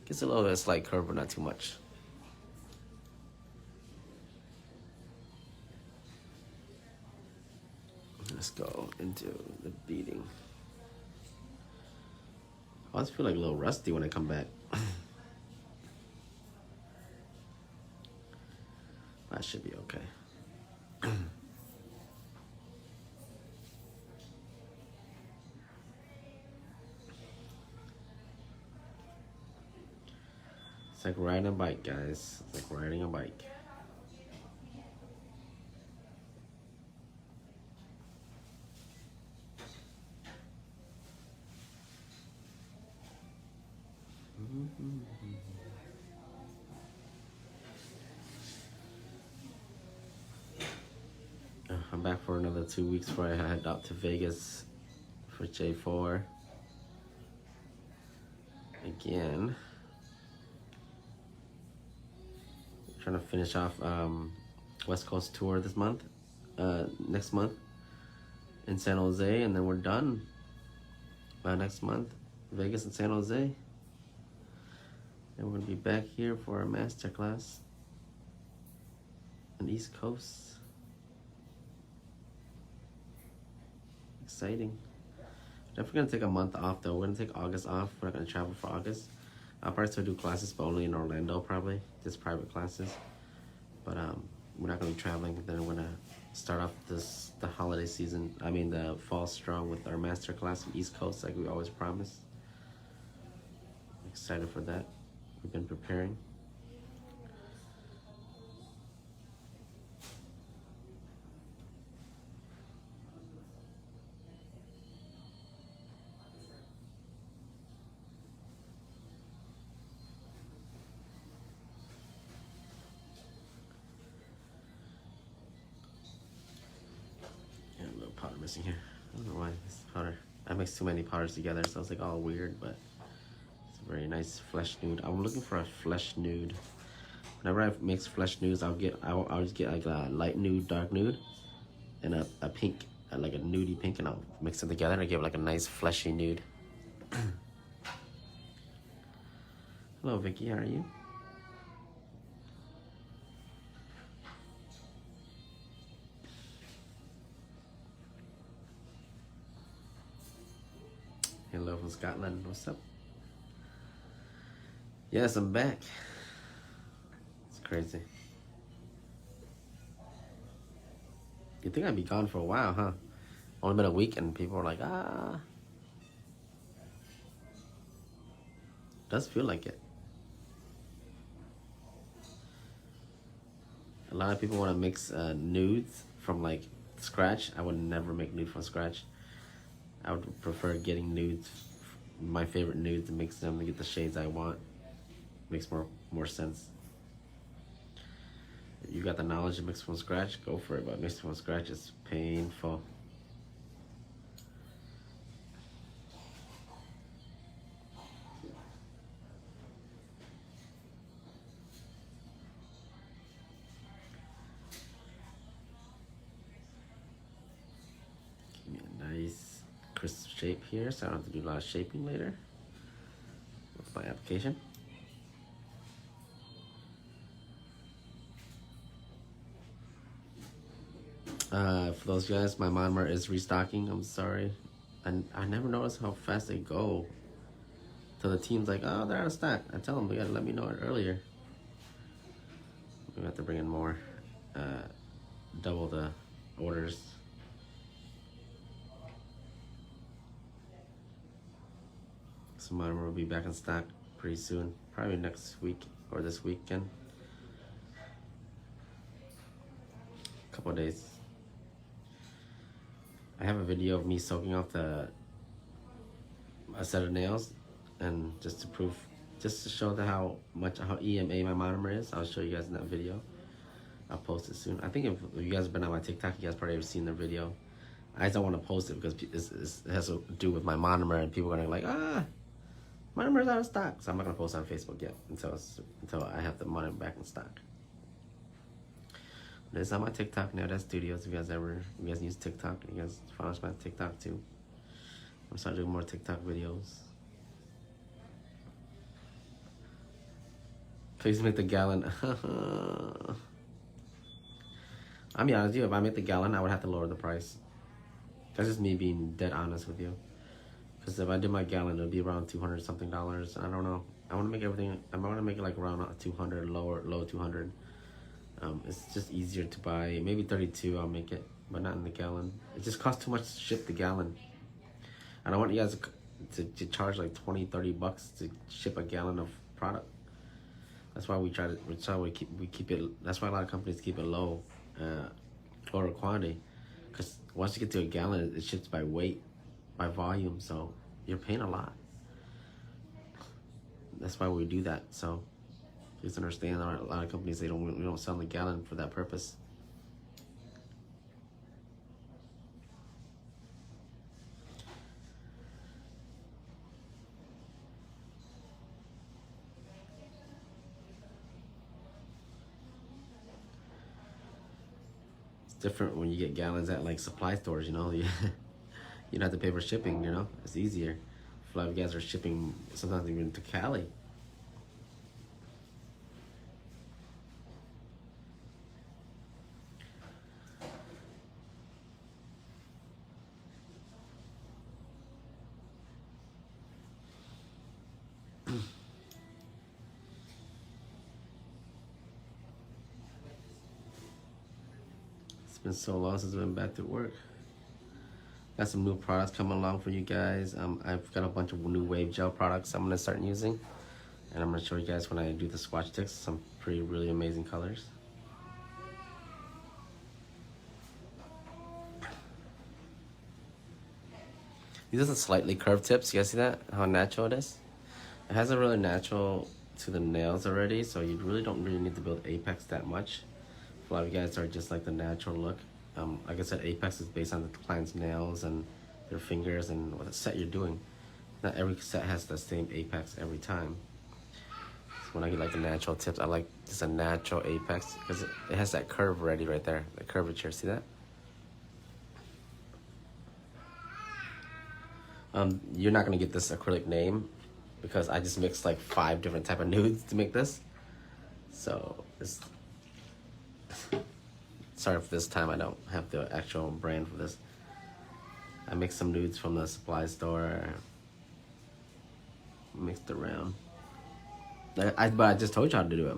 Gets a little bit of slight curve, but not too much. Let's go into the beading. I always feel like a little rusty when I come back. That should be okay. It's like riding a bike, guys. It's like riding a bike. I'm back for another 2 weeks before I head out to Vegas for J4 again. Trying to finish off West Coast tour this month, next month in San Jose, and then we're done next month, Vegas and San Jose. And we're gonna be back here for our master class on East Coast. Exciting. Definitely gonna take a month off though. We're gonna take August off. We're not gonna travel for August. I'll probably still do classes, but only in Orlando probably, just private classes. But we're not gonna be traveling. Then we're gonna start off the holiday season. I mean the fall strong with our master class on East Coast, like we always promised. Excited for that. We've been preparing. Powder missing here. I don't know why this powder. I mixed too many powders together, so it's like all weird, but it's a very nice flesh nude. I'm looking for a flesh nude. Whenever I mix flesh nudes, I'll just get like a light nude, dark nude, and a pink, like a nudie pink, and I'll mix them together and I give it like a nice fleshy nude. Hello, Vicky. How are you? Hello from Scotland. What's up? Yes, I'm back. It's crazy. You think I'd be gone for a while, huh? Only been a week and people are like, ah. Does feel like it. A lot of people want to mix nudes from like scratch. I would never make nude from scratch. I would prefer getting nudes, my favorite nudes, and mix them to get the shades I want. Makes more sense. If you got the knowledge to mix from scratch, go for it, but mixing from scratch is painful. Give me a nice crisp shape here, so I don't have to do a lot of shaping later with my application. For those guys, my monomer is restocking. I'm sorry. And I never noticed how fast they go. So the team's like, oh, they're out of stock. I tell them, they gotta let me know it earlier. We have to bring in more. Double the orders. So monomer will be back in stock pretty soon. Probably next week or this weekend. Couple of days. I have a video of me soaking off a set of nails, and just to show how EMA my monomer is. I'll show you guys in that video. I'll post it soon. I think if you guys have been on my TikTok, you guys probably have seen the video. I just don't want to post it because it has to do with my monomer, and people are gonna be like, monomer's out of stock. So I'm not gonna post it on Facebook yet until I have the monomer back in stock. It's on my TikTok now. That's Studios. If you guys use TikTok, you guys follow my TikTok too. I'm starting to do more TikTok videos. Please make the gallon. I'll be honest with you, if I make the gallon, I would have to lower the price. That's just me being dead honest with you. Because if I did my gallon, it would be around $200 something. I don't know. I want to make everything, I want to make it like around 200, low 200. It's just easier to buy. Maybe 32 I'll make it, but not in the gallon. It just costs too much to ship the gallon. I don't want you guys to charge like 20, 30 bucks to ship a gallon of product. That's why we keep it, that's why a lot of companies keep it low, lower quantity. Because once you get to a gallon, it ships by weight, by volume, so you're paying a lot. That's why we do that. So please understand, a lot of companies, we don't sell the gallon for that purpose. It's different when you get gallons at like supply stores, you know. You don't have to pay for shipping, you know. It's easier. A lot of you guys are shipping sometimes even to Cali. It's been so long since I've been back to work. Got some new products coming along for you guys. I've got a bunch of new wave gel products I'm gonna start using, and I'm gonna show you guys when I do the swatch sticks. Some really amazing colors. These are the slightly curved tips. You guys see that? How natural it is? It has a really natural to the nails already, so you don't really need to build apex that much. A lot of you guys are just like the natural look. Like I said, apex is based on the client's nails and their fingers and what set you're doing. Not every set has the same apex every time. So when I get like the natural tips, I like just a natural apex because it has that curve already right there, the curvature. See that? You're not gonna get this acrylic name because I just mixed like 5 different type of nudes to make this. So it's sorry for this time I don't have the actual brand for this. I mixed some nudes from the supply store, mixed around. But I just told you how to do it.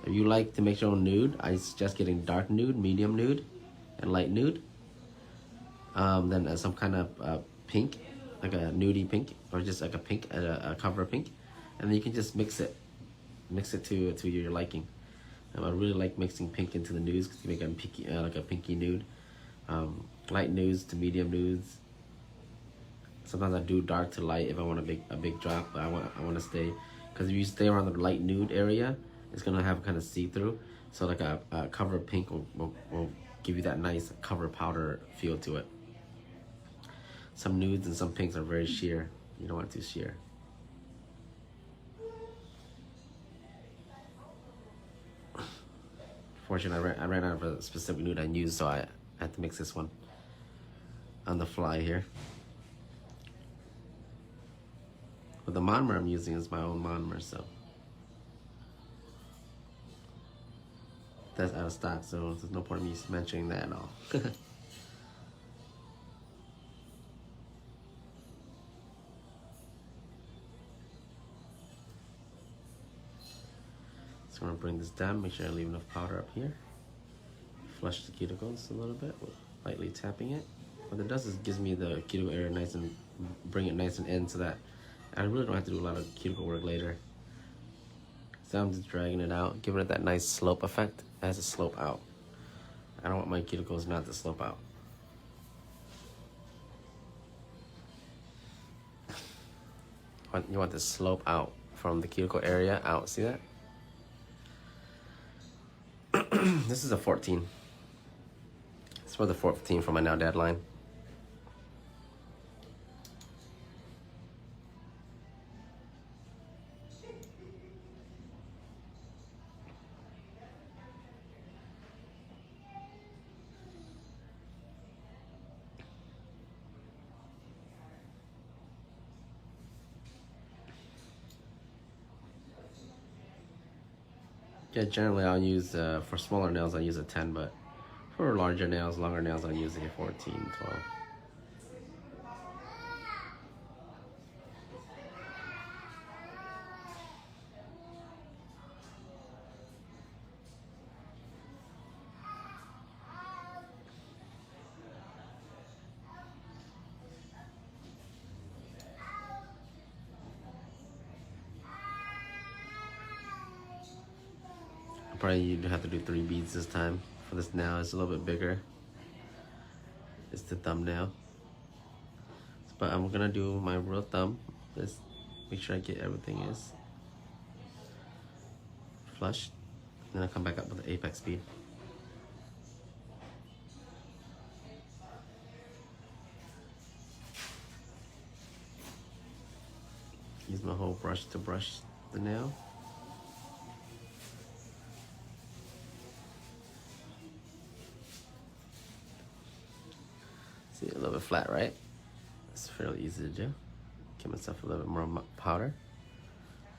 If you like to make your own nude, I suggest getting dark nude, medium nude, and light nude. Then some kind of pink, like a nudie pink, or just like a pink, a cover pink, and then you can just mix it to your liking. I really like mixing pink into the nudes because you make a pinky, like a pinky nude. Light nudes to medium nudes. Sometimes I do dark to light if I want a big drop, but I want to stay, because if you stay around the light nude area, it's gonna have kind of see-through. So like a cover pink will give you that nice cover powder feel to it. Some nudes and some pinks are very sheer. You don't want it too sheer. Fortunately, I ran out of a specific nude I used, so I had to mix this one on the fly here. But the monomer I'm using is my own monomer, so that's out of stock, so there's no point in me mentioning that at all. So I'm gonna bring this down, make sure I leave enough powder up here. Flush the cuticles a little bit, lightly tapping it. What it does is gives me the cuticle area nice and bring it nice and in, so that I really don't have to do a lot of cuticle work later. So I'm just dragging it out, giving it that nice slope effect. It has a slope out. I don't want my cuticles not to slope out. You want the slope out from the cuticle area out. See that? This is a 14. It's for the 14 for my now deadline. Yeah, generally I'll use, for smaller nails I'll use a 10, but for larger nails, longer nails, I'll use a 14, 12. Probably you'd have to do 3 beads this time. For this nail, it's a little bit bigger. It's the thumbnail. But I'm gonna do my real thumb. Just make sure I get everything is flush. Then I'll come back up with the apex bead. Use my whole brush to brush the nail. See, a little bit flat, right? It's fairly easy to do. Give myself a little bit more powder.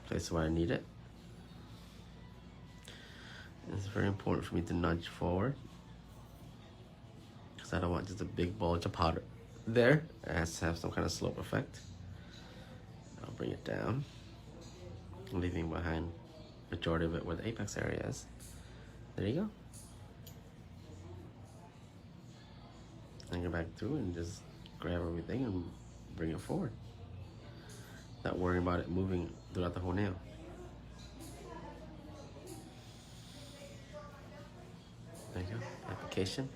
Place where I need it. And it's very important for me to nudge forward, because I don't want just a big bulge of powder there. It has to have some kind of slope effect. I'll bring it down, leaving behind majority of it where the apex area is. There you go. And go back through and just grab everything and bring it forward. Not worrying about it moving throughout the whole nail. There you go, application.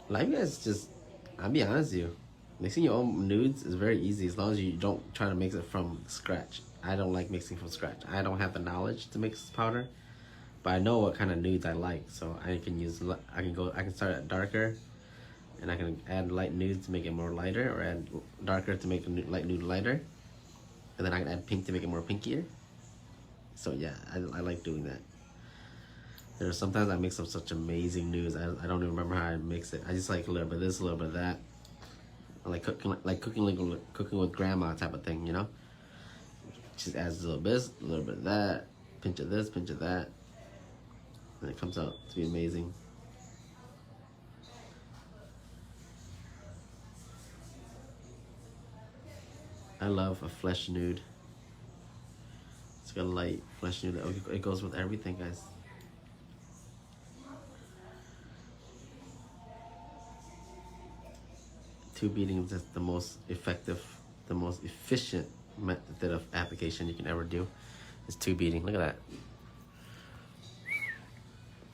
Life guys, just, I'll be honest with you, mixing your own nudes is very easy as long as you don't try to mix it from scratch. I don't like mixing from scratch. I don't have the knowledge to mix powder, but I know what kind of nudes I like, so I can start at darker, and I can add light nudes to make it more lighter, or add darker to make a light nude lighter, and then I can add pink to make it more pinkier. So yeah, I like doing that. There's sometimes I mix up such amazing nudes. I don't even remember how I mix it. I just like a little bit of this, a little bit of that. I like cooking with grandma type of thing, you know. Just adds a little bit of that, pinch of this, pinch of that, and it comes out to be amazing. I love a flesh nude. It's got a light flesh nude. It goes with everything, guys. Tube beading is the most effective, the most efficient method of application you can ever do. Is tube beading. Look at that.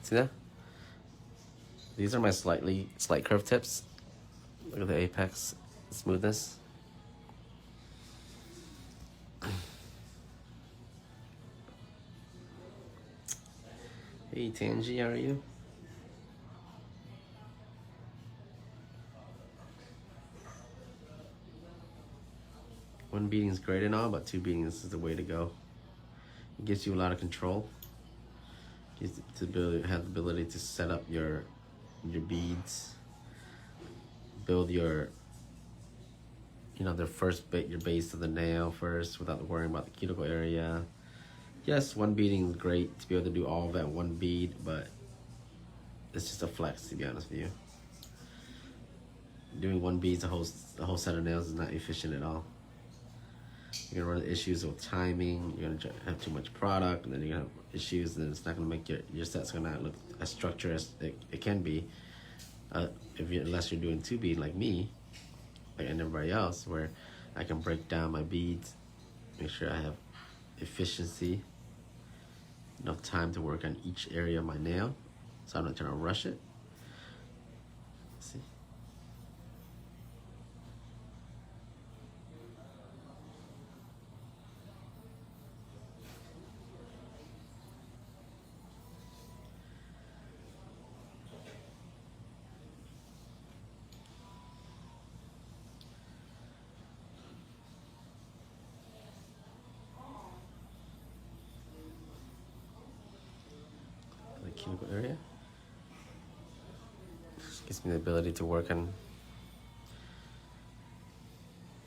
See that? These are my slight curve tips. Look at the apex smoothness. Hey Tangi, how are you? One beating is great and all, but two beatings is the way to go. It gives you a lot of control. Gives have the ability to set up your beads, build your, the first bit, your base of the nail first, without worrying about the cuticle area. Yes, one beading is great to be able to do all of that one bead, but it's just a flex, to be honest with you. Doing one bead, a whole set of nails is not efficient at all. You're gonna run into issues with timing. You're gonna have too much product, and then you're gonna have issues, and it's not gonna make your set's gonna not look as structured as it can be, unless you're doing two bead like me, and everybody else, where I can break down my beads, make sure I have efficiency, enough time to work on each area of my nail, so I'm not trying to rush it. See. Cuticle area. Gives me the ability to work on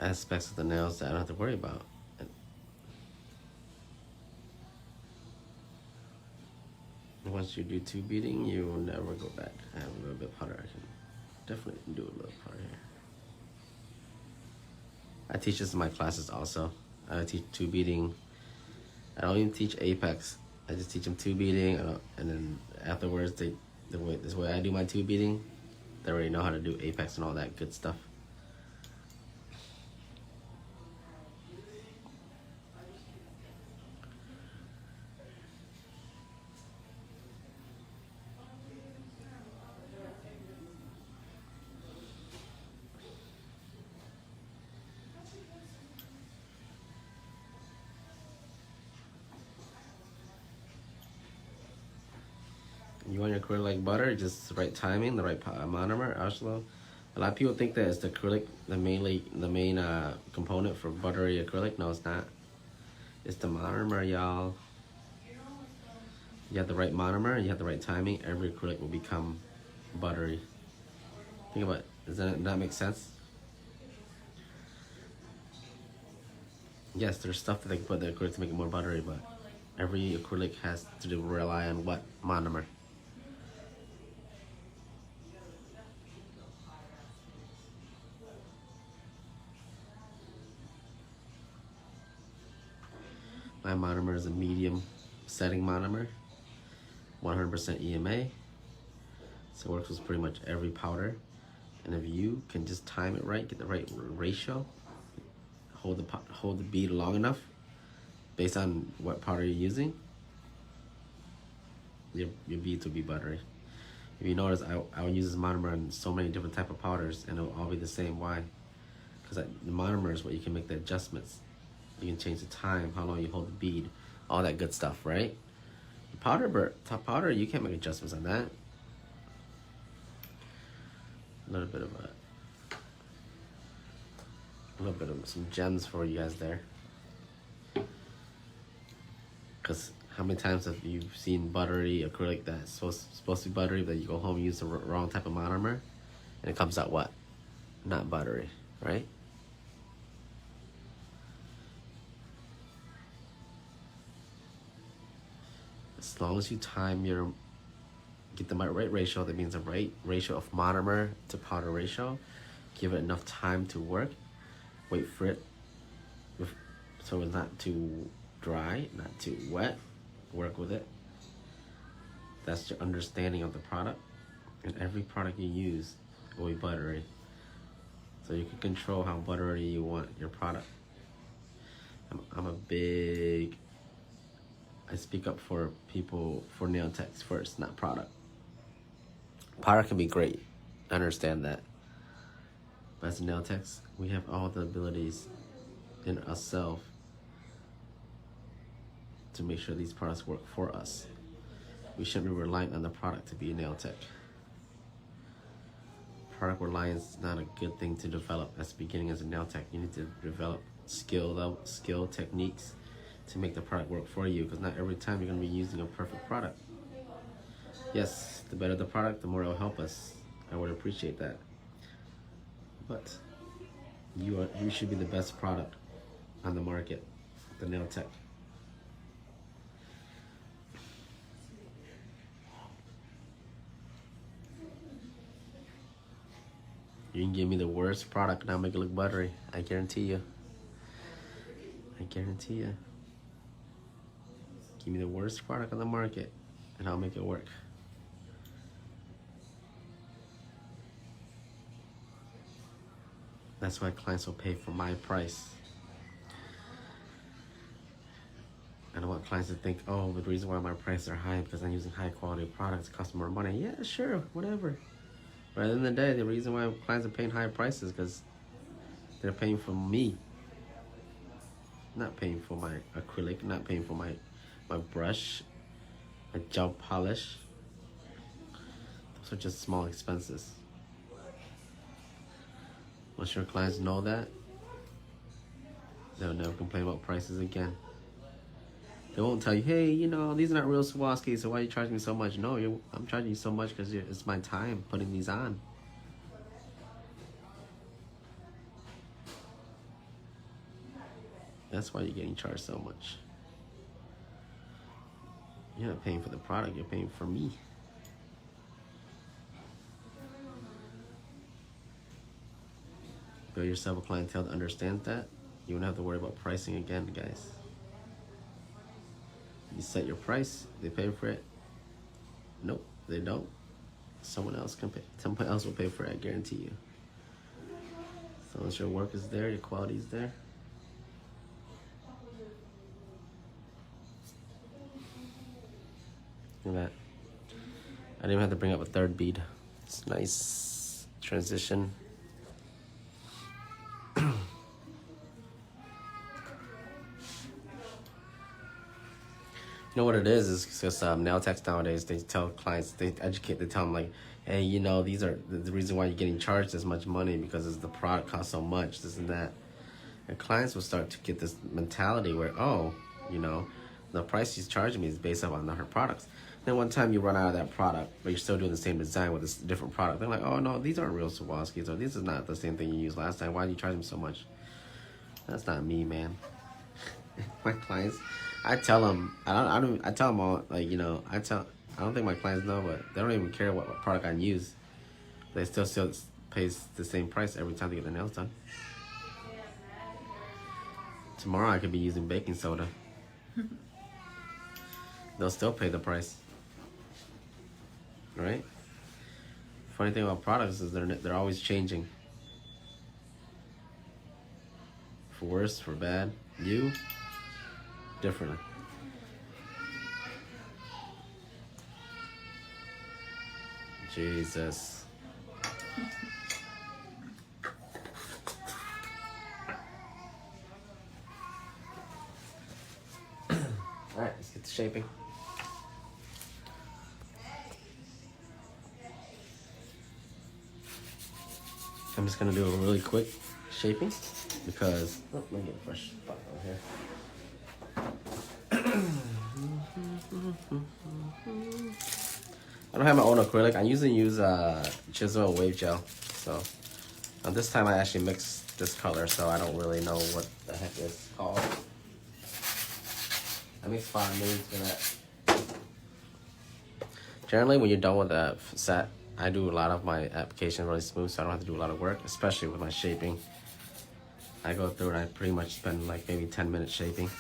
aspects of the nails that I don't have to worry about. And once you do tube beading, you will never go back. I have a little bit of powder. I can definitely do a little powder here. I teach this in my classes also. I teach tube beading. I don't even teach apex. I just teach them tube beading, and then afterwards, this way I do my tube beading, they already know how to do apex and all that good stuff. You want your acrylic like butter, just the right timing, the right monomer. Also, a lot of people think that it's the acrylic, the main component for buttery acrylic. No, it's not. It's the monomer, y'all. You have the right monomer, you have the right timing, every acrylic will become buttery. Think about it. Does that make sense? Yes, there's stuff that they can put in the acrylic to make it more buttery, but every acrylic has to rely on what monomer? My monomer is a medium setting monomer, 100% EMA. So it works with pretty much every powder. And if you can just time it right, get the right ratio, hold the bead long enough, based on what powder you're using, your beads will be buttery. If you notice, I will use this monomer on so many different type of powders, and it'll all be the same. Why? Because the monomer is what you can make the adjustments. You can change the time, how long you hold the bead, all that good stuff, right? The top powder, you can't make adjustments on that. A little bit of some gems for you guys there. Because how many times have you seen buttery acrylic that's supposed to be buttery, but you go home and use the wrong type of monomer, and it comes out what? Not buttery, right? As long as you get the right ratio, that means the right ratio of monomer to powder ratio, give it enough time to work, wait for it so it's not too dry, not too wet, work with it. That's your understanding of the product, and every product you use will be buttery. So you can control how buttery you want your product. I speak up for people, for nail techs first, not product. Product can be great, I understand that. But as nail techs, we have all the abilities in ourselves to make sure these products work for us. We shouldn't be reliant on the product to be a nail tech. Product reliance is not a good thing to develop at the beginning as a nail tech. You need to develop skill techniques to make the product work for you, because not every time you're going to be using a perfect product. Yes, the better the product, the more it'll help us. I would appreciate that. But you should be the best product on the market, the nail tech. You can give me the worst product and I'll make it look buttery. I guarantee you. I guarantee you. Give me the worst product on the market and I'll make it work. That's why clients will pay for my price. I don't want clients to think, oh, the reason why my prices are high because I'm using high quality products, cost more money. Yeah, sure, whatever. But at the end of the day, the reason why clients are paying high prices is because they're paying for me. Not paying for my acrylic, not paying for my brush, my gel polish. Those are just small expenses. Once your clients know that, they'll never complain about prices again. They won't tell you, hey, you know, these are not real Swarovski, so why are you charging me so much? No, I'm charging you so much because it's my time putting these on. That's why you're getting charged so much. You're not paying for the product, you're paying for me. Build yourself a clientele that understands that. You won't have to worry about pricing again, guys. You set your price, they pay for it. Nope, they don't. Someone else can pay. Someone else will pay for it, I guarantee you. So once your work is there, your quality is there. Look at that. I didn't even have to bring up a third bead. It's nice transition. You know what it is because nail techs nowadays, they tell clients, they tell them like, hey, you know, these are the reason why you're getting charged this much money because the product costs so much, this and that. And clients will start to get this mentality where, oh, you know, the price he's charging me is based on her products. Then one time you run out of that product, but you're still doing the same design with a different product. They're like, oh no, these aren't real Swarovskis, or this is not the same thing you used last time. Why do you charge them so much? That's not me, man. My clients, I tell them, I tell them all, like, you know, I don't think my clients know, but they don't even care what product I use. They still pays the same price every time they get their nails done. Tomorrow I could be using baking soda. They'll still pay the price, right? Funny thing about products is they're always changing. For worse, for bad, you differently. Jesus. All right, let's get to shaping. I'm just gonna do a really quick shaping because let me get a fresh spot over here. I don't have my own acrylic. I usually use chisel and wave gel. So this time I actually mixed this color, so I don't really know what the heck it's called. I mix 5 moods for that. Generally, when you're done with the set, I do a lot of my application really smooth, so I don't have to do a lot of work, especially with my shaping. I go through and I pretty much spend like maybe 10 minutes shaping.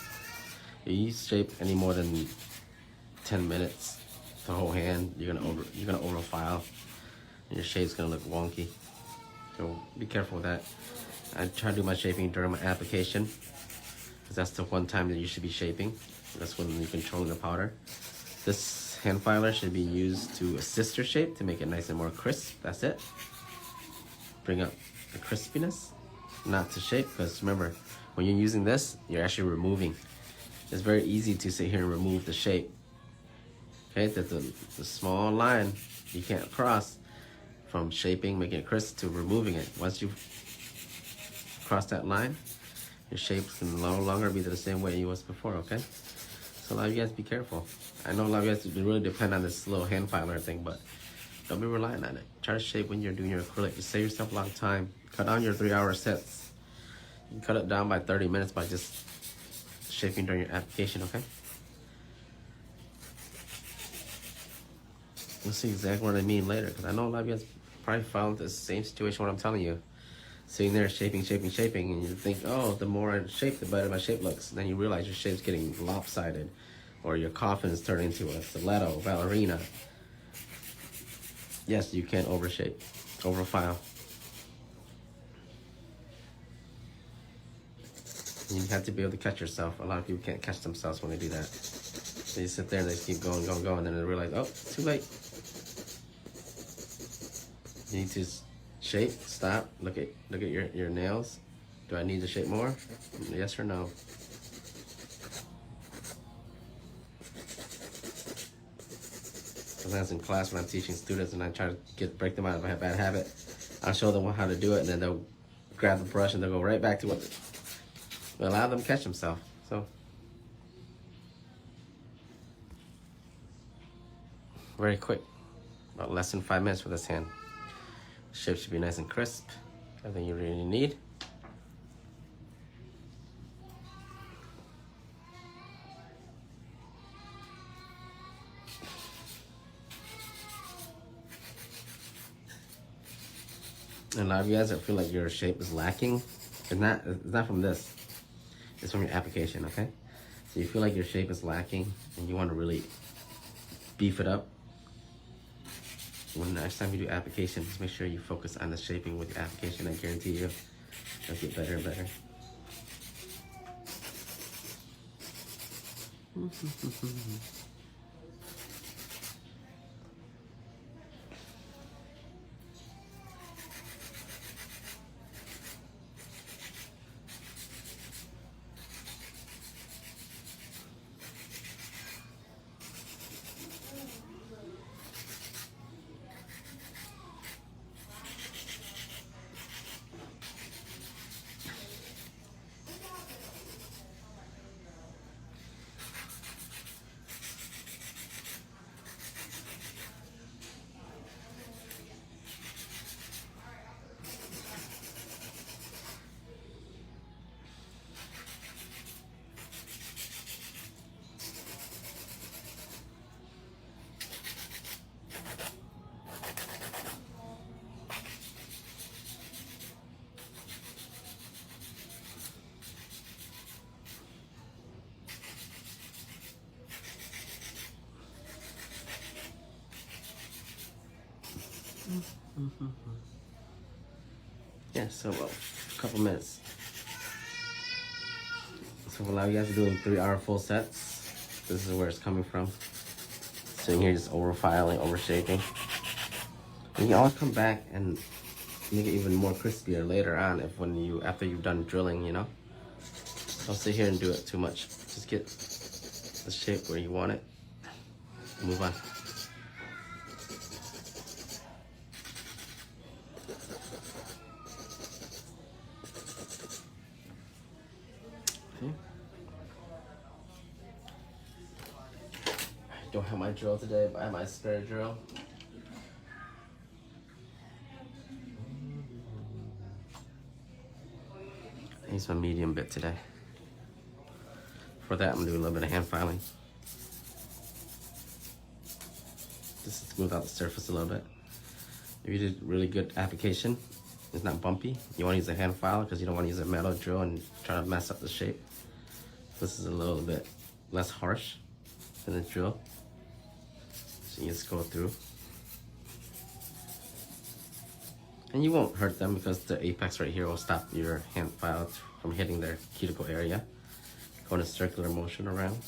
If you shape any more than 10 minutes, the whole hand, you're gonna overfile, and your shape's gonna look wonky. So be careful with that. I try to do my shaping during my application, because that's the one time that you should be shaping. That's when you're controlling the powder. This hand filer should be used to assist your shape to make it nice and more crisp. That's it. Bring up the crispiness, not to shape, because remember, when you're using this, you're actually removing. It's very easy to sit here and remove the shape. Okay, that's the small line you can't cross from shaping, making it crisp, to removing it. Once you cross that line, your shape can no longer be the same way it was before, okay? So a lot of you guys be careful. I know a lot of you guys really depend on this little hand filer thing, but don't be relying on it. Try to shape when you're doing your acrylic. You save yourself a long time. Cut down your 3-hour sets. You can cut it down by 30 minutes by just shaping during your application, okay? You'll see exactly what I mean later, because I know a lot of you guys probably found the same situation what I'm telling you. Sitting there shaping, and you think, oh, the more I shape, the better my shape looks. And then you realize your shape's getting lopsided, or your coffin is turning into a stiletto, ballerina. Yes, you can overshape, overfile. You have to be able to catch yourself. A lot of people can't catch themselves when they do that. They just sit there and they just keep going, and then they realize, oh, it's too late. You need to shape, stop, look at your nails. Do I need to shape more? Yes or no? Sometimes in class when I'm teaching students and I try to break them out of a bad habit, I'll show them how to do it, and then they'll grab the brush and they'll go right back to what. Allow them to catch themselves. So very quick, about less than 5 minutes for this hand. Shape should be nice and crisp. Everything you really need. And a lot of you guys that feel like your shape is lacking, it's not from this. It's from your application, okay? So you feel like your shape is lacking and you want to really beef it up. When the next time you do application, just make sure you focus on the shaping with your application. I guarantee you it'll get better and better. Yeah, so a couple minutes. So a lot of you guys are doing 3-hour full sets. This is where it's coming from. Sitting here just over filing, over shaping. And you can always come back and make it even more crispier later on after you've done drilling, you know. Don't sit here and do it too much. Just get the shape where you want it. Move on. Okay. I don't have my drill today, but I have my spare drill. I use my medium bit today. For that, I'm gonna do a little bit of hand filing. Just to smooth out the surface a little bit. If you did really good application, it's not bumpy. You want to use a hand file because you don't want to use a metal drill and try to mess up the shape. This is a little bit less harsh than a drill. So you just go through. And you won't hurt them because the apex right here will stop your hand file from hitting their cuticle area. Go in a circular motion around.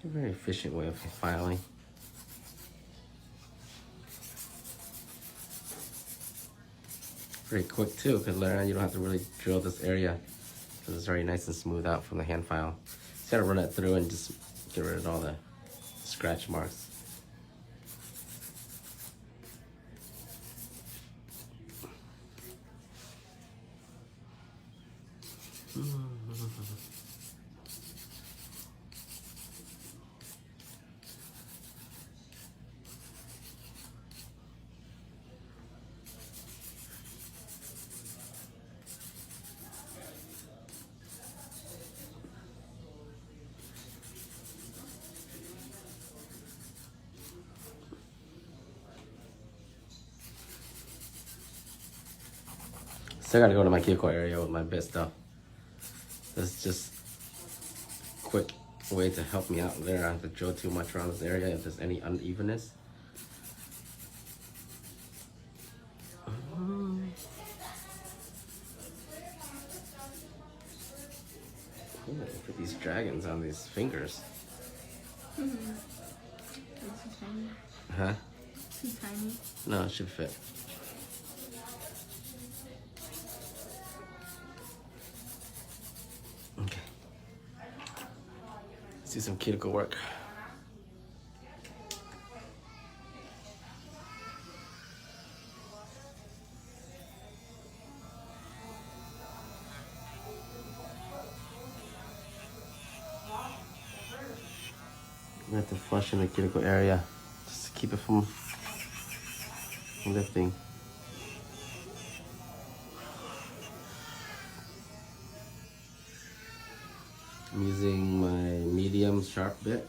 It's a very efficient way of filing. Pretty quick too, because later on you don't have to really drill this area because it's already nice and smooth out from the hand file. Just gotta run it through and just get rid of all the scratch marks. Still gotta go to my cuticle area with my bit stuff. This is just a quick way to help me out there. I don't have to drill too much around this area if there's any unevenness. Ooh, put these dragons on these fingers. Too tiny. Huh? Too tiny. No, it should fit. Okay. Let's do some cuticle work. have to flush in the cuticle area just to keep it from lifting. I'm using my medium sharp bit.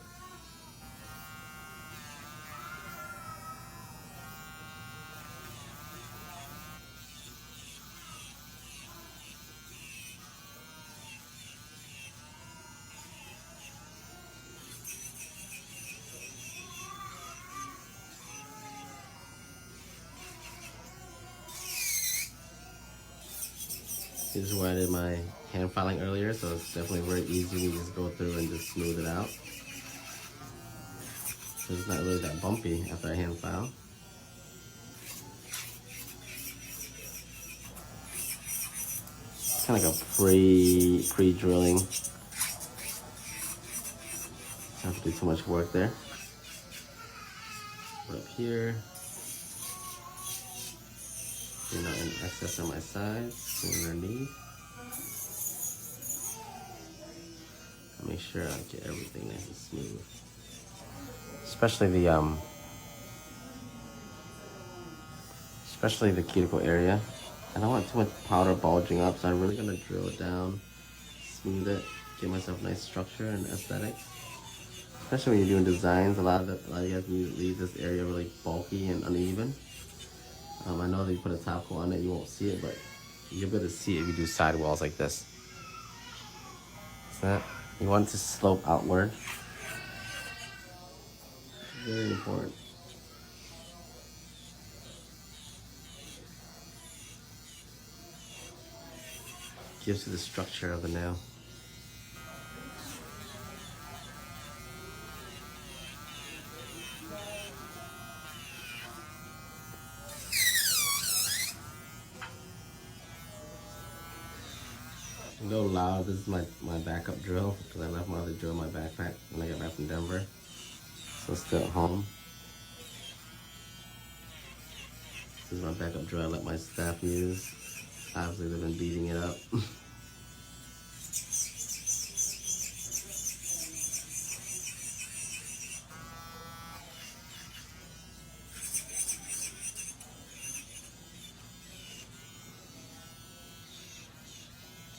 This is where I did my hand filing earlier, so it's definitely very easy to just go through and just smooth it out. So it's not really that bumpy after I hand file. It's kind of like a pre-drilling. Don't have to do too much work there. Put up here. You know, and excess on my sides and underneath. Make sure I get everything nice and smooth. Especially the cuticle area. I don't want too much powder bulging up, so I'm really gonna drill it down, smooth it, give myself nice structure and aesthetics. Especially when you're doing designs, a lot of you guys need to leave this area really bulky and uneven. I know that you put a top coat on it, you won't see it, but you'll be able to see it if you do sidewalls like this. So you want it to slope outward. Very important. Gives you the structure of the nail. A little loud. This is my backup drill because I left my other drill in my backpack when I got back from Denver. So it's still at home. This is my backup drill I let my staff use. Obviously they've been beating it up.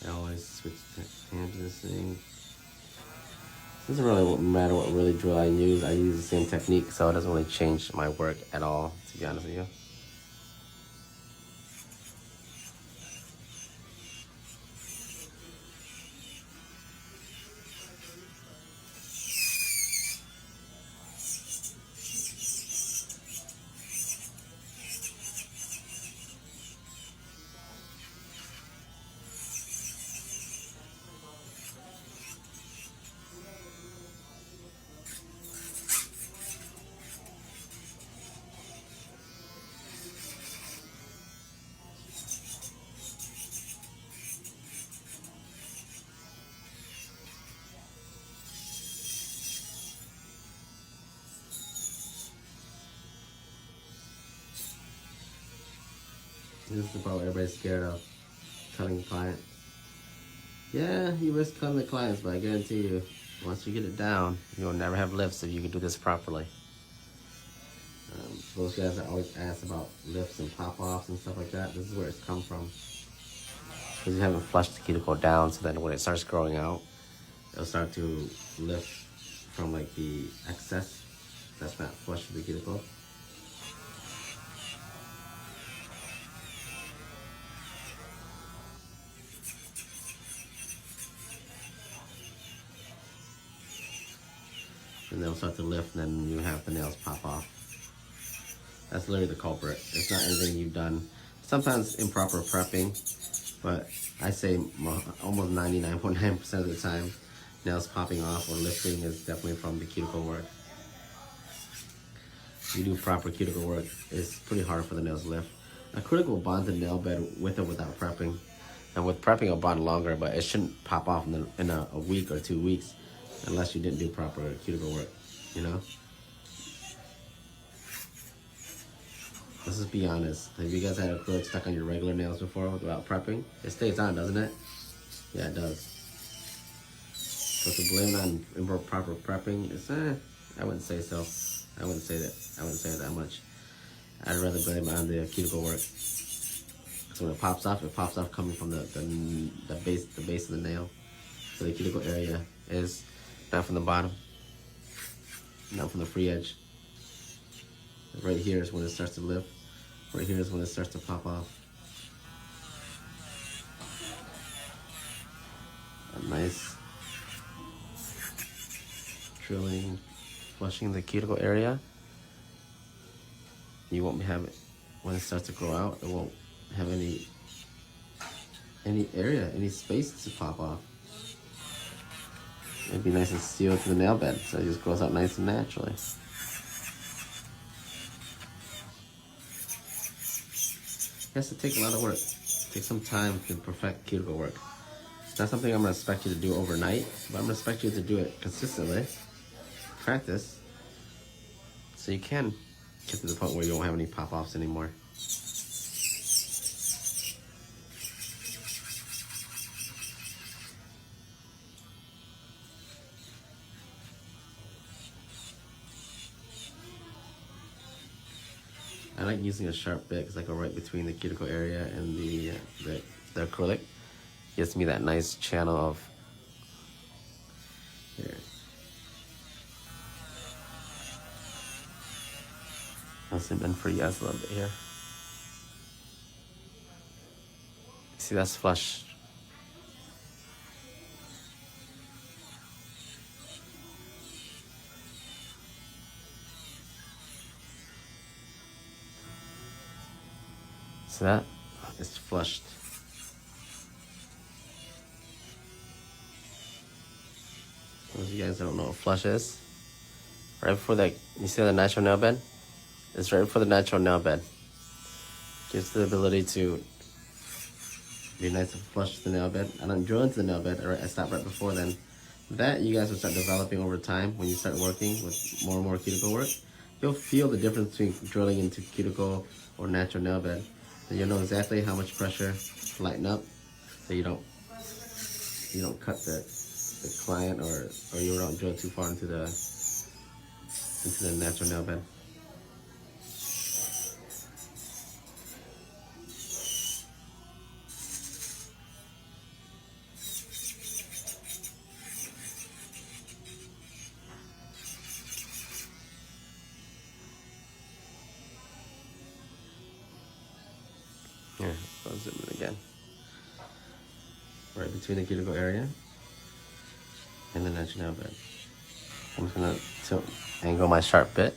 I always switch hands to this thing. It doesn't really matter what really drill I use the same technique, so it doesn't really change my work at all, to be honest with you. This is the part everybody's scared of, cutting the client. Yeah, you risk cutting the clients, but I guarantee you, once you get it down, you'll never have lifts if you can do this properly. Those guys that always ask about lifts and pop-offs and stuff like that, this is where it's come from. Because you haven't flushed the cuticle down, so then when it starts growing out, it'll start to lift from like the excess that's not flush with the cuticle. And they'll start to lift, and then you have the nails pop off. That's literally the culprit. It's not anything you've done. Sometimes improper prepping, but I say almost 99.9% of the time, nails popping off or lifting is definitely from the cuticle work. If you do proper cuticle work, it's pretty hard for the nails to lift. Acrylic will bond the nail bed with or without prepping. And with prepping, it'll bond longer, but it shouldn't pop off in a week or 2 weeks. Unless you didn't do proper cuticle work, you know? Let's just be honest. Have you guys had acrylic stuck on your regular nails before without prepping? It stays on, doesn't it? Yeah, it does. So to blame it on improper prepping, it's I wouldn't say so. I wouldn't say that. I wouldn't say it that much. I'd rather blame it on the cuticle work. So when it pops off coming from the base of the nail. So the cuticle area is not from the bottom, not from the free edge. Right here is when it starts to lift. Right here is when it starts to pop off. A nice drilling, flushing the cuticle area. You won't have it when it starts to grow out. It won't have any area, any space to pop off. It'd be nice and sealed to the nail bed, so it just grows out nice and naturally. It has to take a lot of work. Take some time to perfect cuticle work. It's not something I'm gonna expect you to do overnight, but I'm gonna expect you to do it consistently. Practice, so you can get to the point where you won't have any pop-offs anymore. I like using a sharp bit because I go right between the cuticle area and the acrylic. Gives me that nice channel of here. I'll zoom in for you guys a little bit here. See, that's flush. See that? It's flushed. Those of you guys that don't know what flush is, right before that, you see the natural nail bed? It's right before the natural nail bed. Gives the ability to be nice and flush the nail bed. I don't drill into the nail bed, I stop right before then. That you guys will start developing over time when you start working with more and more cuticle work. You'll feel the difference between drilling into cuticle or natural nail bed. And you'll know exactly how much pressure to lighten up so you don't cut the client or you don't drill too far into the natural nail bed. Here, I'll zoom in again. Right between the cuticle area and the natural nail bed. I'm just gonna tilt, angle my sharp bit.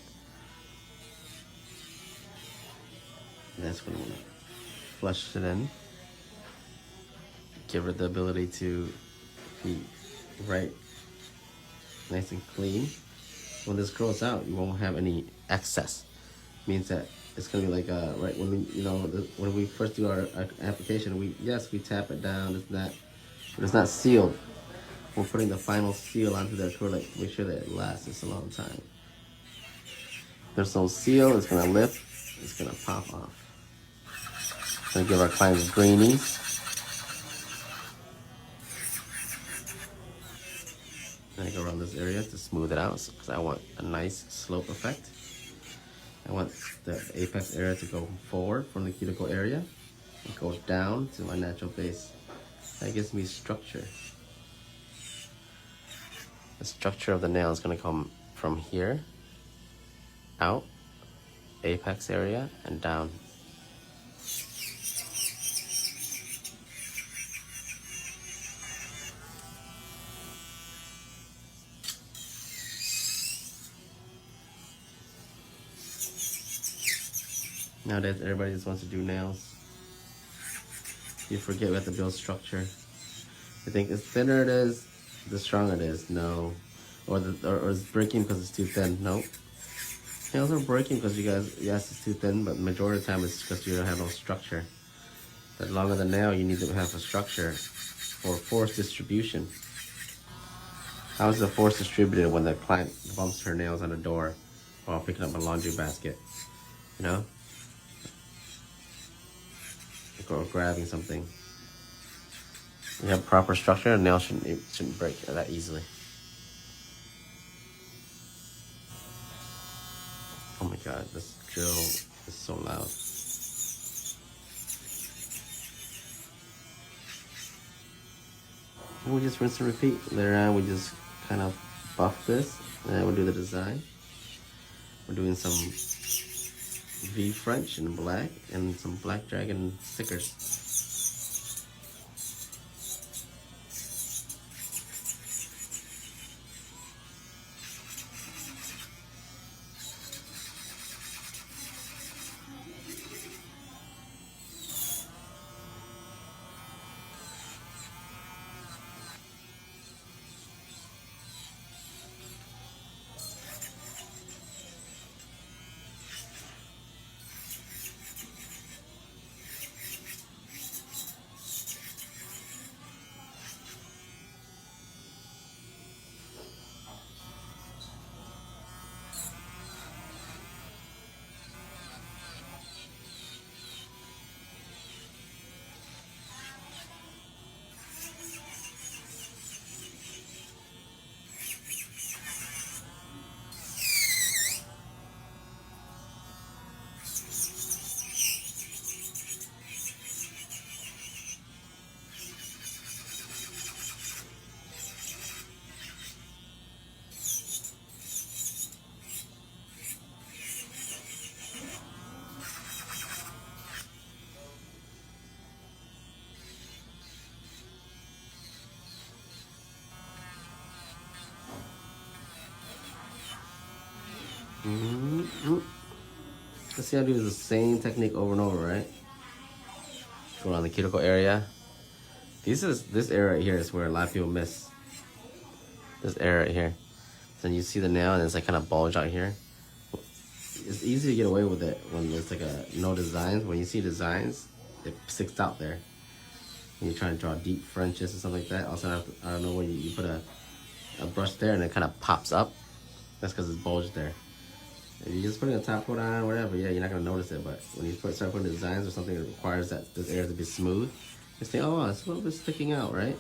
And that's when I'm gonna flush it in. Give it the ability to be right, nice and clean. When this grows out, you won't have any excess. Means that it's gonna be like right when when we first do our application, we tap it down, it's not, but it's not sealed. We're putting the final seal onto the acrylic to make sure that it lasts a long time. There's no seal, it's gonna lift, it's gonna pop off. It's gonna give our clients greenies. And I go around this area to smooth it out because I want a nice slope effect. I want the apex area to go forward from the cuticle area and go down to my natural base. That gives me structure. The structure of the nail is going to come from here, out, apex area, and down. Nowadays, everybody just wants to do nails. You forget we have to build structure. You think the thinner it is, the stronger it is. No. Or it's breaking because it's too thin. Nope. Nails are breaking because yes, it's too thin, but the majority of the time it's because you don't have no structure. The longer the nail, you need to have a structure for force distribution. How is the force distributed when the client bumps her nails on the door while picking up a laundry basket? You know? Or grabbing something. You have proper structure, a nail shouldn't break that easily. Oh my god, this drill is so loud. And we just rinse and repeat. Later on, we just kind of buff this, and then we'll do the design. We're doing some V French in black and some Black Dragon stickers. Let's see how to do the same technique over and over, right? Go around the cuticle area. This area right here is where a lot of people miss. This area right here. Then you see the nail and it's like kind of bulge out here. It's easy to get away with it when there's like no designs. When you see designs, it sticks out there. When you're trying to draw deep Frenches or something like that. Also, I don't know when you put a brush there and it kind of pops up. That's because it's bulged there. If you're just putting a top coat on, whatever, yeah, you're not gonna notice it. But when you start putting designs or something that requires that this area to be smooth, you say, oh, it's a little bit sticking out, right?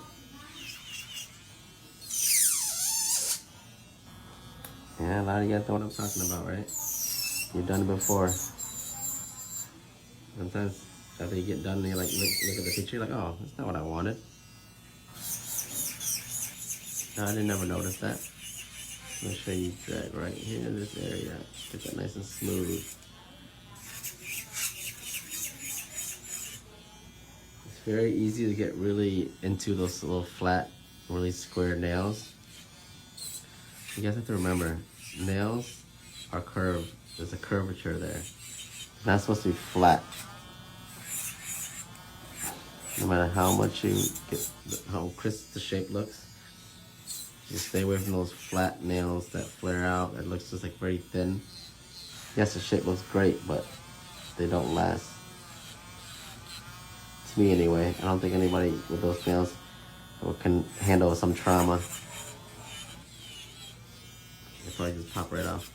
Yeah, a lot of you guys know what I'm talking about, right? You've done it before. Sometimes after you get done, you like look at the picture, you're like, oh, that's not what I wanted. No, I didn't never notice that. Make sure you drag right here in this area. Get that nice and smooth. It's very easy to get really into those little flat, really square nails. You guys have to remember, nails are curved. There's a curvature there. It's not supposed to be flat. No matter how much you get, how crisp the shape looks, you stay away from those flat nails that flare out. It looks just like very thin. Yes, the shape looks great, but they don't last. To me anyway, I don't think anybody with those nails can handle some trauma. They probably just pop right off.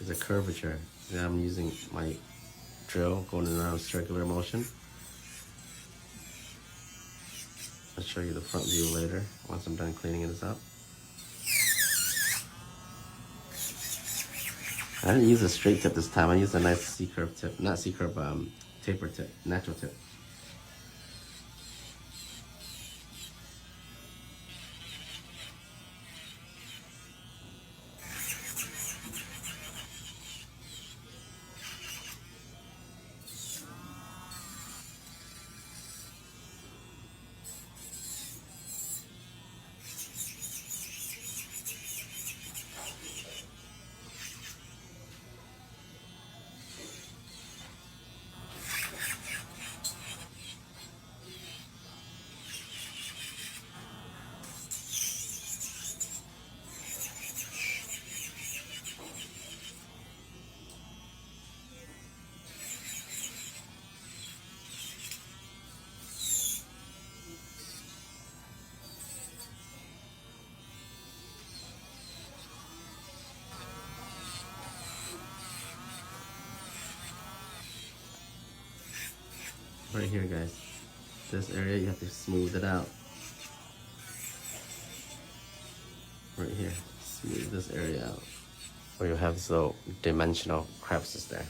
There's a curvature. Now I'm using my drill going around circular motion. I'll show you the front view later once I'm done cleaning this up. I didn't use a straight tip this time. I used a nice C-curve tip. Not C-curve, taper tip, natural tip. Right here, guys. This area, you have to smooth it out. right here. Smooth this area out. Where you have this little dimensional crevices there.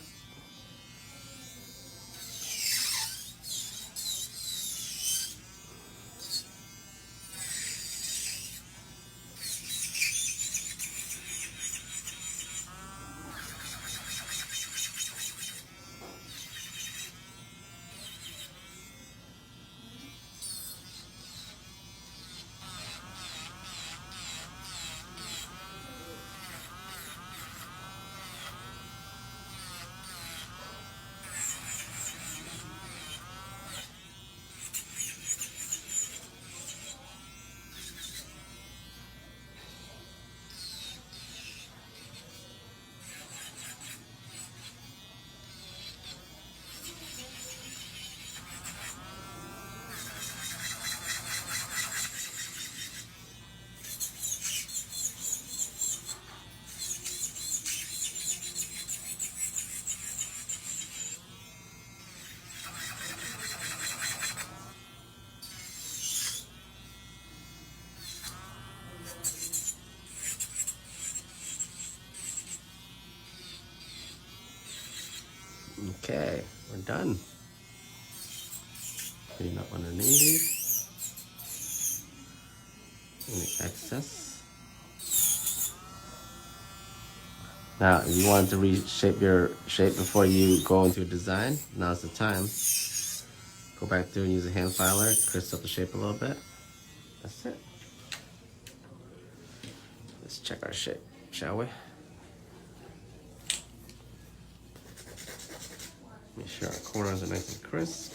Okay, we're done. Clean up underneath. Any excess. Now, if you want to reshape your shape before you go into a design, now's the time. Go back through and use a hand filer, crisp up the shape a little bit. That's it. Let's check our shape, shall we? Make sure our corners are nice and crisp.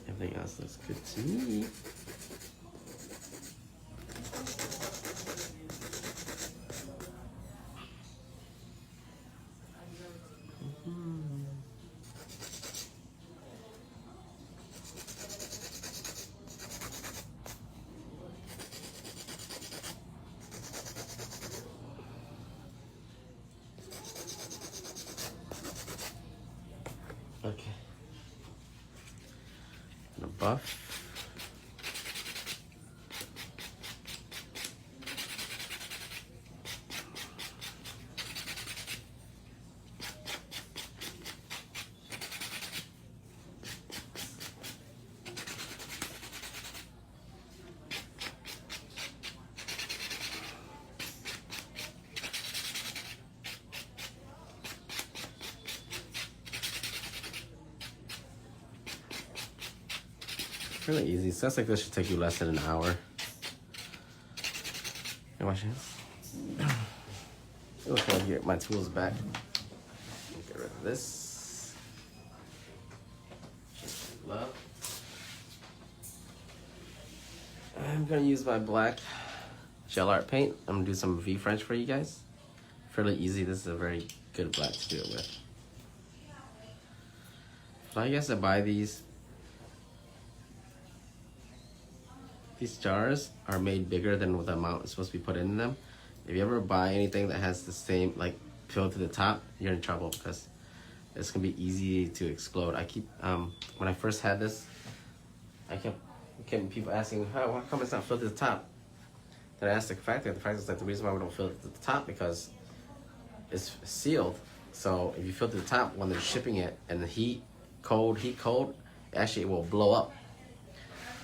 Everything else looks good to me. Okay. And a buff. Really easy. Stuff like this should take you less than an hour. Hey, wash your hands. Okay, I'll get my tools back. Get rid of this. Love. I'm gonna use my black gel art paint. I'm gonna do some V French for you guys. Fairly easy. This is a very good black to do it with. So I guess I buy these jars are made bigger than the amount is supposed to be put in them. If you ever buy anything that has the same, like, filled to the top, you're in trouble because it's gonna be easy to explode. I keep, when I first had this, I kept people asking, how come it's not filled to the top? Then I asked the factory is like, the reason why we don't fill it to the top because it's sealed. So if you fill it to the top when they're shipping it and the heat cold, actually it will blow up.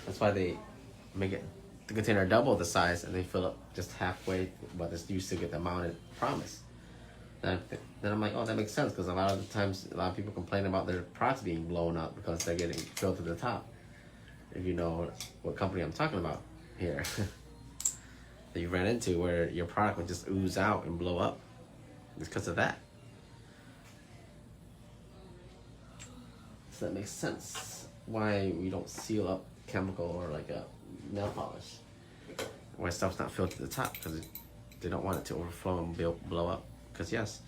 That's why they make it the container double the size and they fill up just halfway, but it's used to get the amount it promised. Then I'm like, oh, that makes sense because a lot of the times a lot of people complain about their products being blown up because they're getting filled to the top. If you know what company I'm talking about here, that you ran into where your product would just ooze out and blow up, it's because of that. So that makes sense why we don't seal up chemical or like a nail polish why stuff's not filled to the top because they don't want it to overflow and blow up because yes,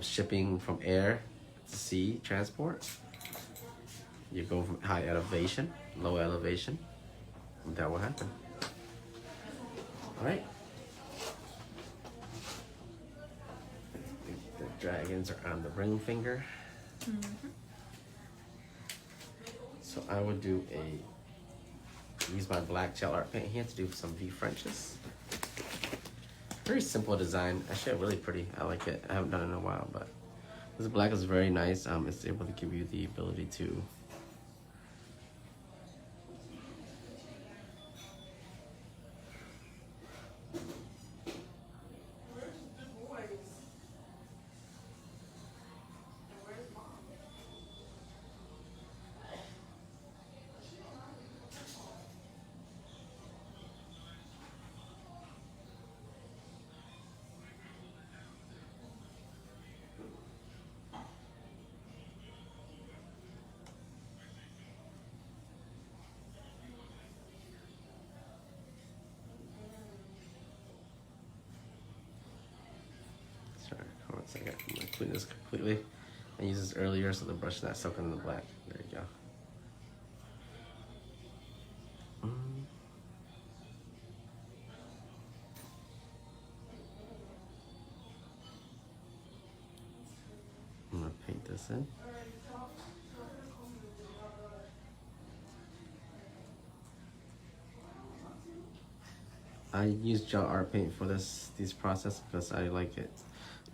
shipping from air to sea transport, you go from high elevation, low elevation, and that will happen. All right, the dragons are on the ring finger. So I would do a use my black gel art paint here to do some V Frenches. Very simple design. Actually, really pretty. I like it. I haven't done it in a while, but this black is very nice. It's able to give you the ability to sorry, hold on a second. I'm gonna clean this completely. I used this earlier so the brush is not soaking in the black. There you go. I'm gonna paint this in. I use gel art paint for this process because I like it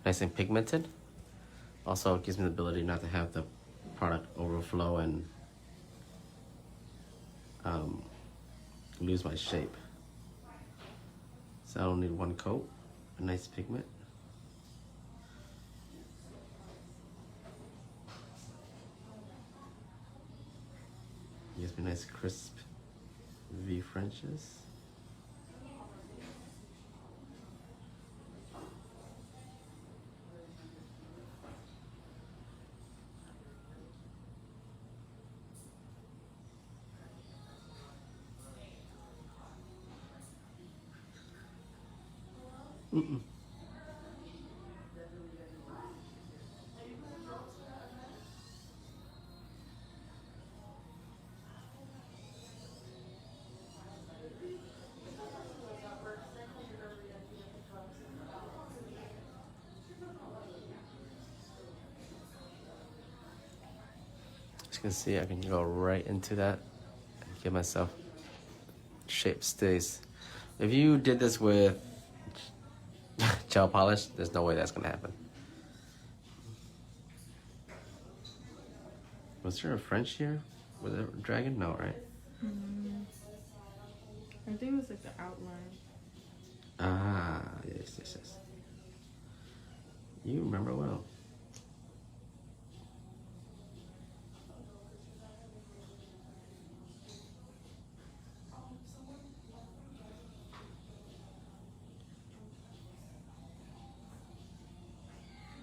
nice and pigmented. Also, it gives me the ability not to have the product overflow and lose my shape. So I don't need one coat, a nice pigment. Gives me nice crisp V Frenches. As you can see, I can go right into that and give myself shape stays. If you did this with gel polish, there's no way that's gonna happen. Was there a French here? Was it a dragon? No, right? I think it was like the outline. Ah, yes, yes, yes. You remember well.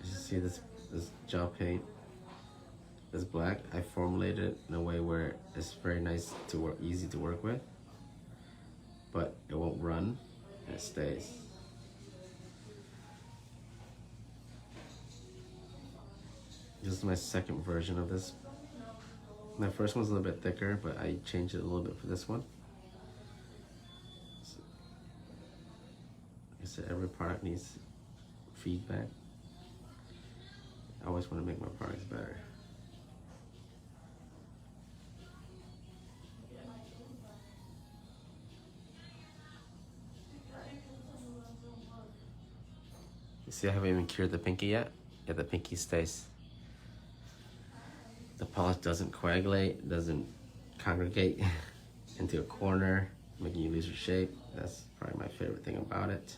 You see this gel paint is black. I formulated it in a way where it's very nice to work, easy to work with, but it won't run and it stays. This is my second version of this. My first one's a little bit thicker, but I changed it a little bit for this one. So, like I said, every product needs feedback. I always want to make my products better. You see, I haven't even cured the pinky yet. Yeah, the pinky stays. The polish doesn't coagulate, doesn't congregate into a corner, making you lose your shape. That's probably my favorite thing about it.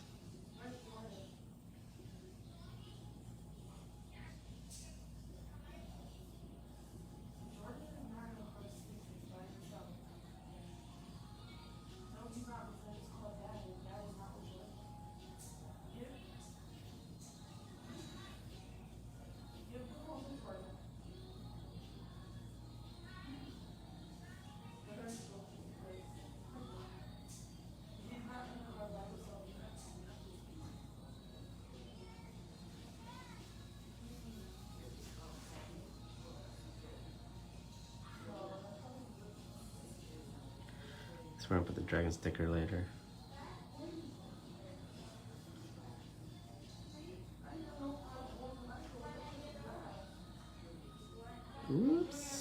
That's where I'll put the dragon sticker later. Oops.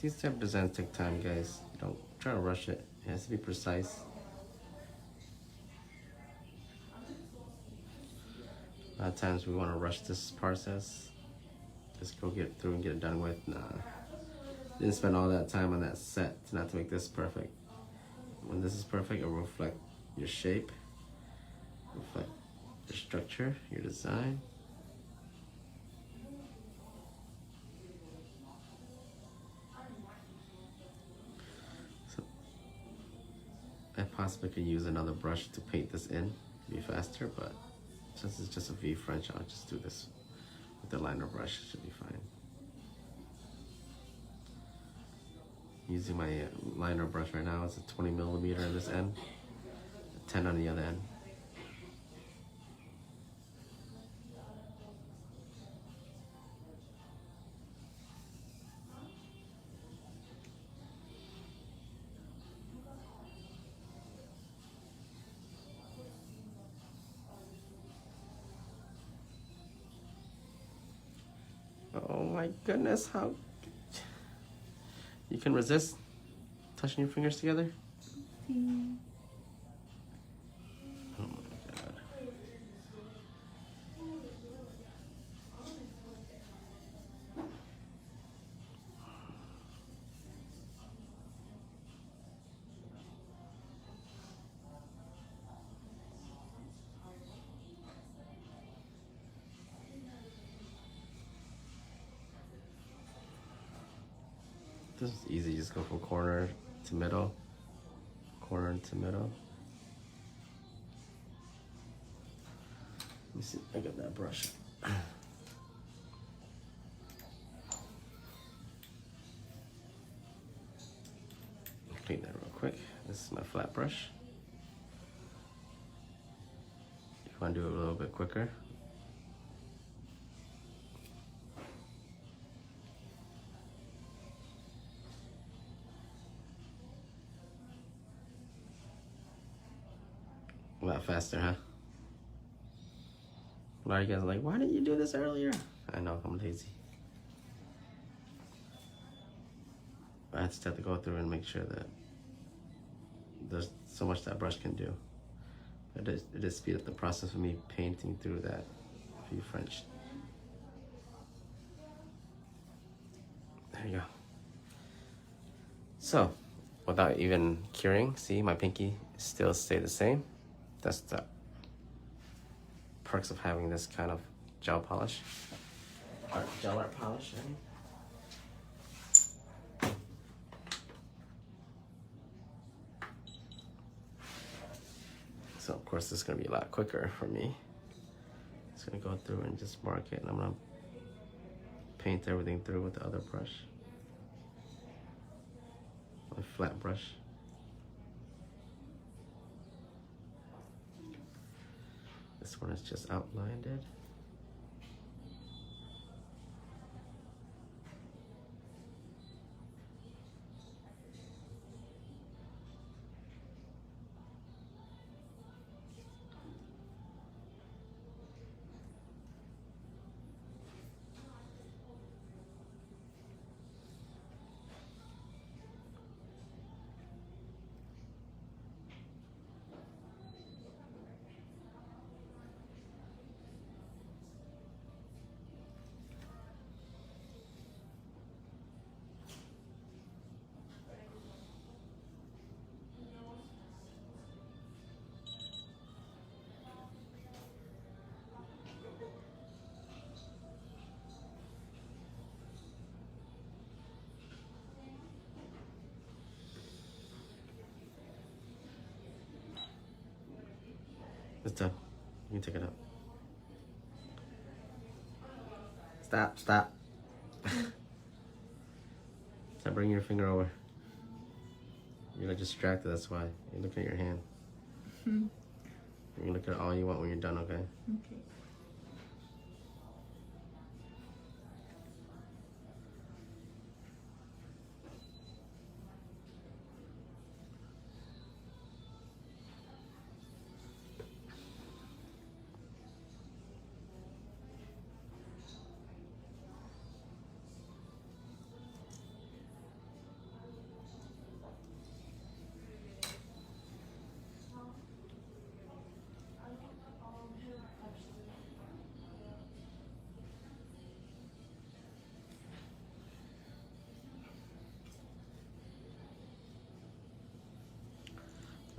These type of designs take time, guys. Don't try to rush it. It has to be precise. A lot of times we want to rush this process. Just go get through and get it done with. Nah. Didn't spend all that time on that set not to make this perfect. When this is perfect, it will reflect your shape, reflect your structure, your design. So I possibly could use another brush to paint this in, be faster, but since it's just a V French, I'll just do this with the liner brush. It should be fine. Using my liner brush right now, it's a 20 millimeter on this end, a 10 on the other end. Oh my goodness, how you can resist touching your fingers together? Mm. Oh my god. This is easy, just go from corner to middle, corner to middle. Let me see, I got that brush. Clean that real quick. This is my flat brush. If you want to do it a little bit quicker. A lot faster, huh? A lot of you guys are like, why didn't you do this earlier? I know, I'm lazy. I just have to go through and make sure that there's so much that brush can do. It did speed up the process of me painting through that V French. There you go. So, without even curing, see my pinky still stay the same. That's the perks of having this kind of gel polish. Gel art polish, I mean. So of course this is gonna be a lot quicker for me. Just gonna go through and just mark it, and I'm gonna paint everything through with the other brush. My flat brush. This one is just outlined it. It's done. You can take it out. Stop, stop. Stop bringing your finger over. You're like distracted, that's why. You're looking at your hand. You can look at it all you want when you're done, okay? Okay.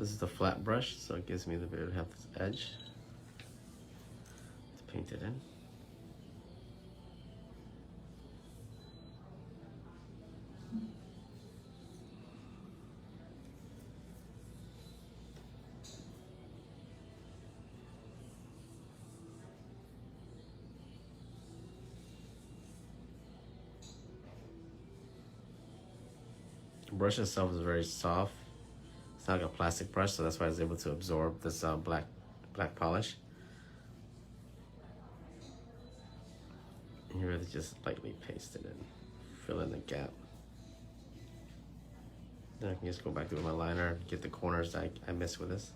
This is the flat brush, so it gives me the ability to have this edge to paint it in. The brush itself is very soft. It's not like a plastic brush, so that's why I was able to absorb this black polish. And you really just lightly paste it in, fill in the gap. Then I can just go back to my liner, get the corners that I missed with this.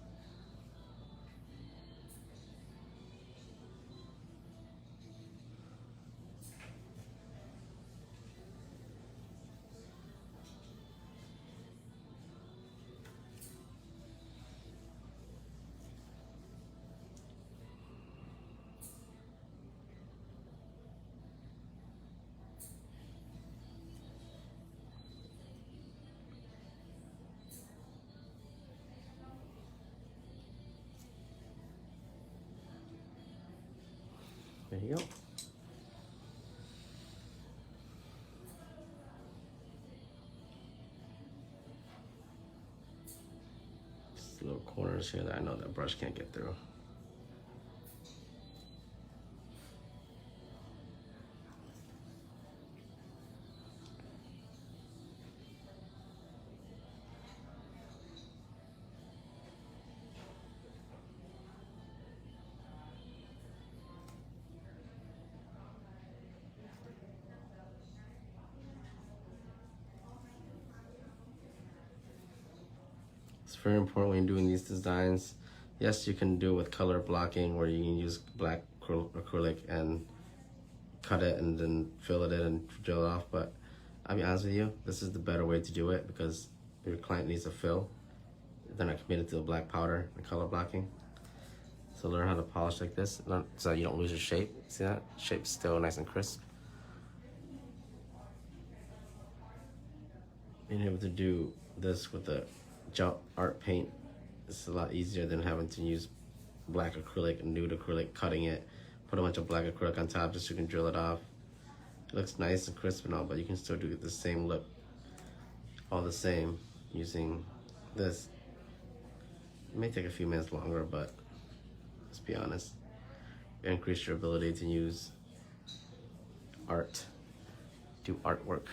There you go. Just little corners here that I know that brush can't get through. It's very important when you're doing these designs. Yes, you can do it with color blocking, where you can use black acrylic and cut it and then fill it in and drill it off, but I'll be honest with you, this is the better way to do it, because if your client needs a fill, they're not committed to the black powder and color blocking. So learn how to polish like this, so you don't lose your shape. See that? Shape's still nice and crisp. Being able to do this with the gel art paint is a lot easier than having to use black acrylic and nude acrylic, cutting it, put a bunch of black acrylic on top just so you can drill it off. It looks nice and crisp and all, but you can still do the same look, all the same, using this. It may take a few minutes longer, but let's be honest, increase your ability to use art, do artwork.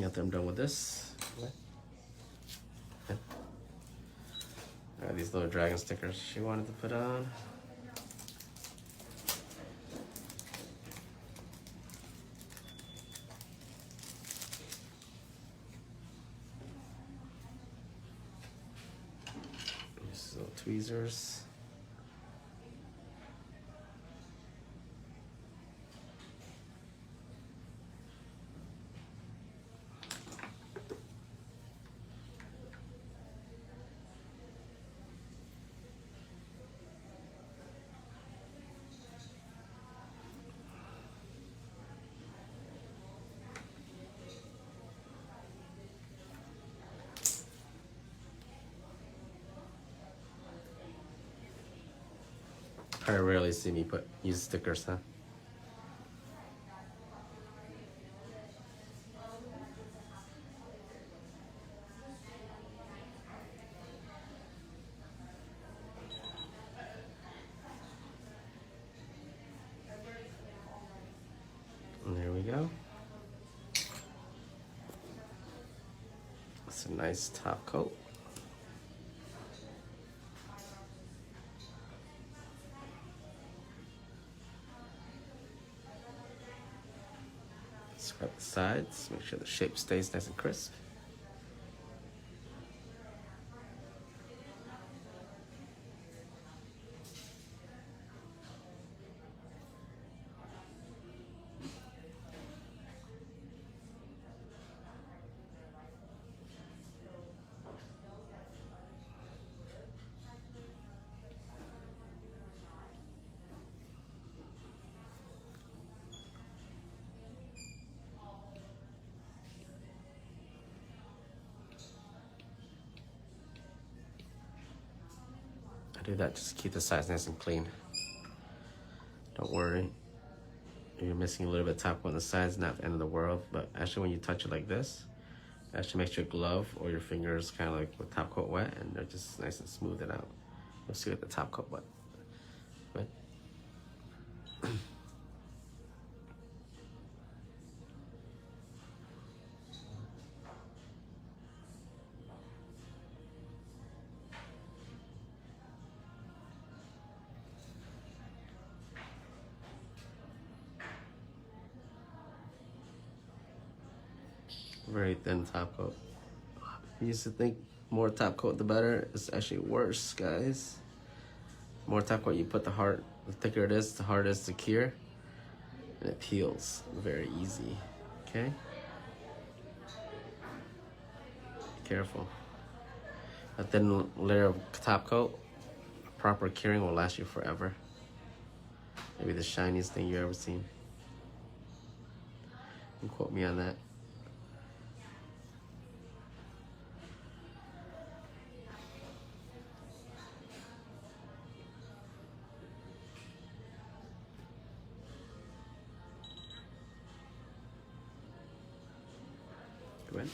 After I'm done with this, I got these little dragon stickers she wanted to put on. These little tweezers. I rarely see me use stickers, huh? And there we go. That's a nice top coat. Scrub the sides, make sure the shape stays nice and crisp. do that. Just keep the sides nice and clean. Don't worry. You're missing a little bit of top coat on the sides, not the end of the world. But actually, when you touch it like this, it actually makes your glove or your fingers kind of like with top coat wet, and they're just nice and smooth it out. You'll see with the top coat wet. Right? Very thin top coat. I used to think more top coat the better. It's actually worse, guys. More top coat you put, the thicker it is, the harder it is to cure. And it peels very easy, okay? Be careful. A thin layer of top coat, proper curing will last you forever. Maybe the shiniest thing you've ever seen. Don't quote me on that. Go ahead.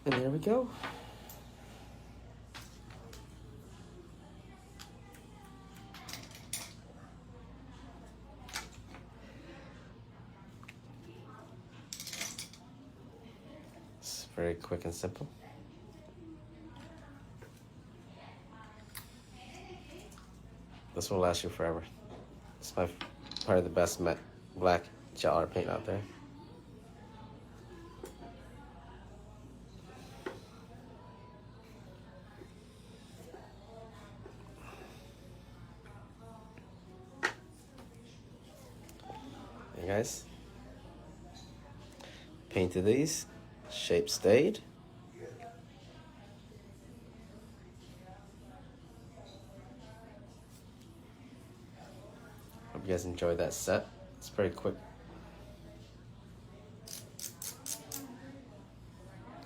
And there we go. It's very quick and simple. This will last you forever. It's probably the best matte black gel art paint out there. Hey guys, painted these, shape stayed. Hope you guys enjoyed that set. It's pretty quick.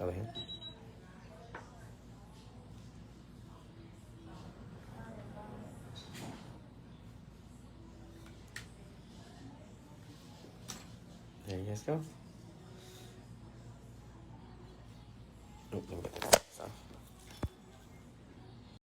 Other hand. There you guys go. Oh, let me get that.